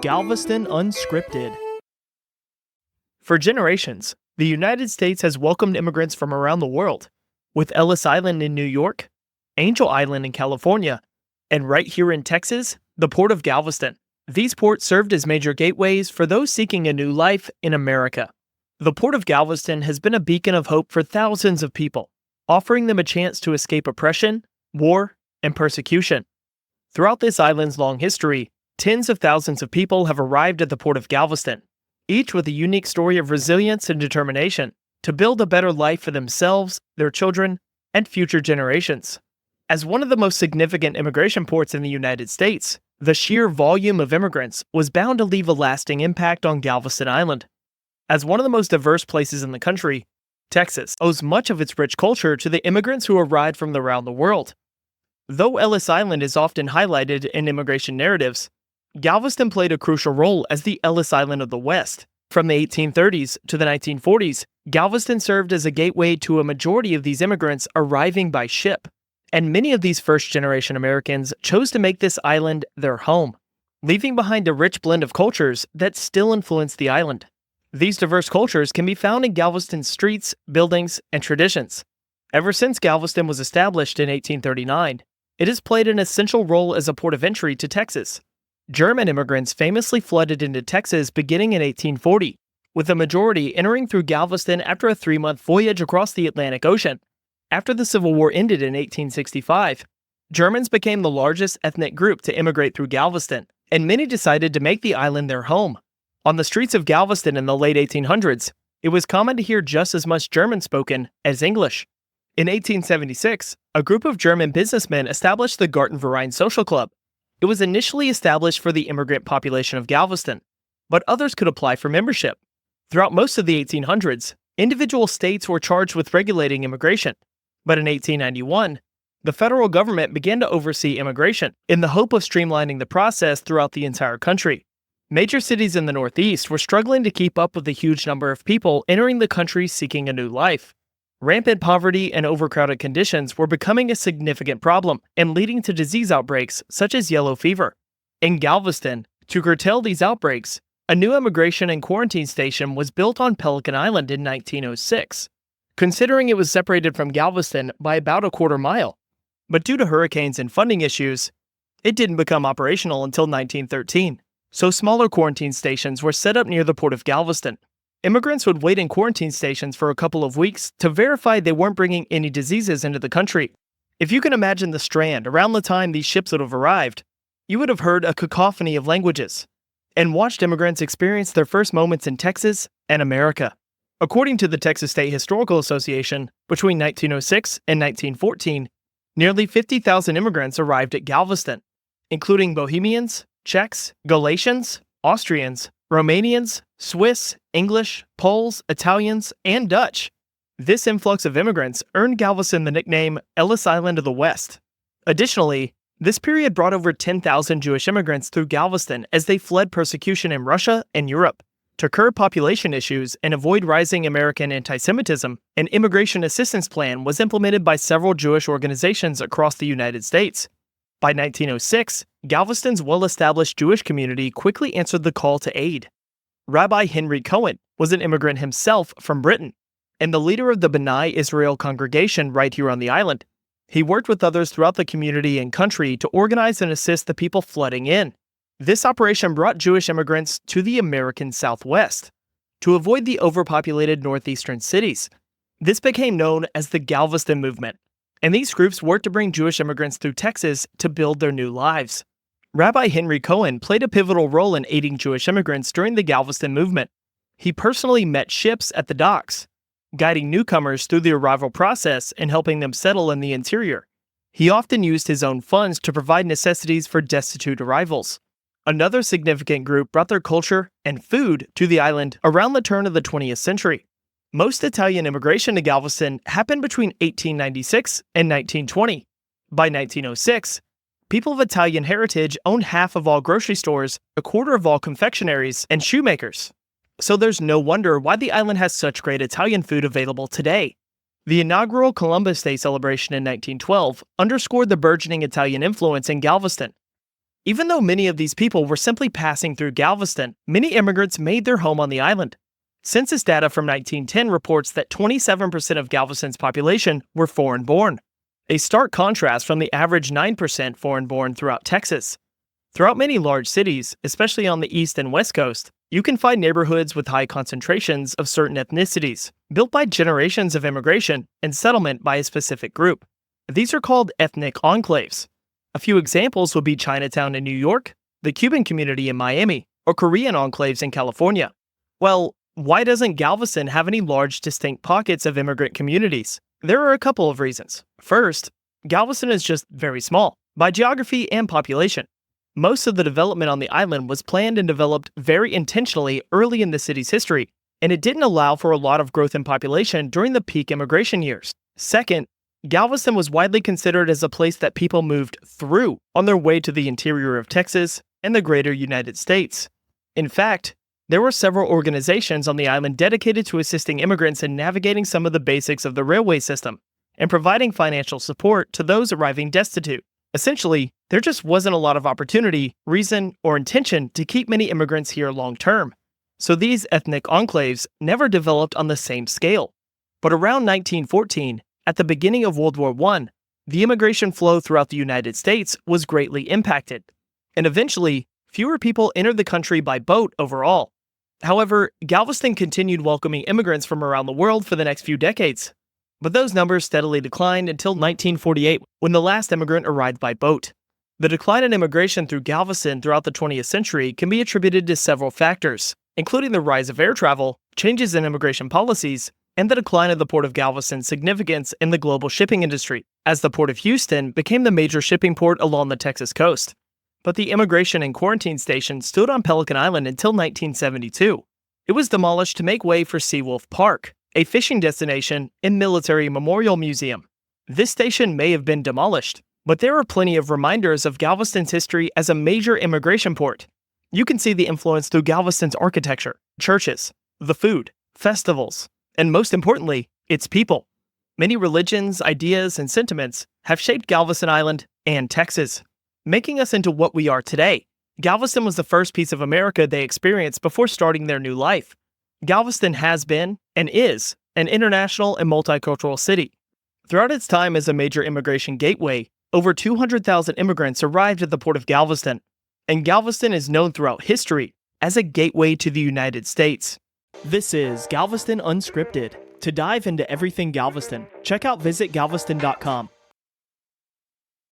Galveston Unscripted. For generations, the United States has welcomed immigrants from around the world, with Ellis Island in New York, Angel Island in California, and right here in Texas, the Port of Galveston. These ports served as major gateways for those seeking a new life in America. The Port of Galveston has been a beacon of hope for thousands of people, offering them a chance to escape oppression, war, and persecution. Throughout this island's long history, tens of thousands of people have arrived at the Port of Galveston, each with a unique story of resilience and determination to build a better life for themselves, their children, and future generations. As one of the most significant immigration ports in the United States, the sheer volume of immigrants was bound to leave a lasting impact on Galveston Island. As one of the most diverse places in the country, Texas owes much of its rich culture to the immigrants who arrived from around the world. Though Ellis Island is often highlighted in immigration narratives, Galveston played a crucial role as the Ellis Island of the West. From the 1830s to the 1940s, Galveston served as a gateway to a majority of these immigrants arriving by ship, and many of these first-generation Americans chose to make this island their home, leaving behind a rich blend of cultures that still influence the island. These diverse cultures can be found in Galveston's streets, buildings, and traditions. Ever since Galveston was established in 1839, it has played an essential role as a port of entry to Texas. German immigrants famously flooded into Texas beginning in 1840, with the majority entering through Galveston after a 3-month voyage across the Atlantic Ocean. After the Civil War ended in 1865, Germans became the largest ethnic group to immigrate through Galveston, and many decided to make the island their home. On the streets of Galveston in the late 1800s, it was common to hear just as much German spoken as English. In 1876, a group of German businessmen established the Gartenverein Social Club. It was initially established for the immigrant population of Galveston, but others could apply for membership. Throughout most of the 1800s, individual states were charged with regulating immigration, but in 1891, the federal government began to oversee immigration in the hope of streamlining the process throughout the entire country. Major cities in the Northeast were struggling to keep up with the huge number of people entering the country seeking a new life. Rampant poverty and overcrowded conditions were becoming a significant problem and leading to disease outbreaks such as yellow fever. In Galveston, to curtail these outbreaks, a new immigration and quarantine station was built on Pelican Island in 1906, considering it was separated from Galveston by about a quarter mile. But due to hurricanes and funding issues, it didn't become operational until 1913, so smaller quarantine stations were set up near the Port of Galveston. Immigrants would wait in quarantine stations for a couple of weeks to verify they weren't bringing any diseases into the country. If you can imagine the Strand around the time these ships would have arrived, you would have heard a cacophony of languages and watched immigrants experience their first moments in Texas and America. According to the Texas State Historical Association, between 1906 and 1914, nearly 50,000 immigrants arrived at Galveston, including Bohemians, Czechs, Galatians, Austrians, Romanians, Swiss, English, Poles, Italians, and Dutch. This influx of immigrants earned Galveston the nickname Ellis Island of the West. Additionally, this period brought over 10,000 Jewish immigrants through Galveston as they fled persecution in Russia and Europe. To curb population issues and avoid rising American anti-Semitism, an immigration assistance plan was implemented by several Jewish organizations across the United States. By 1906, Galveston's well-established Jewish community quickly answered the call to aid. Rabbi Henry Cohen was an immigrant himself from Britain, and the leader of the B'nai Israel congregation right here on the island. He worked with others throughout the community and country to organize and assist the people flooding in. This operation brought Jewish immigrants to the American Southwest to avoid the overpopulated northeastern cities. This became known as the Galveston movement, and these groups worked to bring Jewish immigrants through Texas to build their new lives. Rabbi Henry Cohen played a pivotal role in aiding Jewish immigrants during the Galveston movement. He personally met ships at the docks, guiding newcomers through the arrival process and helping them settle in the interior. He often used his own funds to provide necessities for destitute arrivals. Another significant group brought their culture and food to the island around the turn of the 20th century. Most Italian immigration to Galveston happened between 1896 and 1920. By 1906, people of Italian heritage owned half of all grocery stores, a quarter of all confectionaries, and shoemakers. So there's no wonder why the island has such great Italian food available today. The inaugural Columbus Day celebration in 1912 underscored the burgeoning Italian influence in Galveston. Even though many of these people were simply passing through Galveston, many immigrants made their home on the island. Census data from 1910 reports that 27% of Galveston's population were foreign-born, a stark contrast from the average 9% foreign-born throughout Texas. Throughout many large cities, especially on the east and west coast, you can find neighborhoods with high concentrations of certain ethnicities, built by generations of immigration and settlement by a specific group. These are called ethnic enclaves. A few examples would be Chinatown in New York, the Cuban community in Miami, or Korean enclaves in California. Well, why doesn't Galveston have any large, distinct pockets of immigrant communities? There are a couple of reasons. First, Galveston is just very small, by geography and population. Most of the development on the island was planned and developed very intentionally early in the city's history, and it didn't allow for a lot of growth in population during the peak immigration years. Second, Galveston was widely considered as a place that people moved through on their way to the interior of Texas and the greater United States. In fact, there were several organizations on the island dedicated to assisting immigrants in navigating some of the basics of the railway system and providing financial support to those arriving destitute. Essentially, there just wasn't a lot of opportunity, reason, or intention to keep many immigrants here long-term. So these ethnic enclaves never developed on the same scale. But around 1914, at the beginning of World War I, the immigration flow throughout the United States was greatly impacted, and eventually, fewer people entered the country by boat overall. However, Galveston continued welcoming immigrants from around the world for the next few decades. But those numbers steadily declined until 1948, when the last immigrant arrived by boat. The decline in immigration through Galveston throughout the 20th century can be attributed to several factors, including the rise of air travel, changes in immigration policies, and the decline of the Port of Galveston's significance in the global shipping industry, as the Port of Houston became the major shipping port along the Texas coast. But the immigration and quarantine station stood on Pelican Island until 1972. It was demolished to make way for Seawolf Park, a fishing destination and military memorial museum. This station may have been demolished, but there are plenty of reminders of Galveston's history as a major immigration port. You can see the influence through Galveston's architecture, churches, the food, festivals, and most importantly, its people. Many religions, ideas, and sentiments have shaped Galveston Island and Texas, making us into what we are today. Galveston was the first piece of America they experienced before starting their new life. Galveston has been, and is, an international and multicultural city. Throughout its time as a major immigration gateway, over 200,000 immigrants arrived at the Port of Galveston, and Galveston is known throughout history as a gateway to the United States. This is Galveston Unscripted. To dive into everything Galveston, check out visitgalveston.com.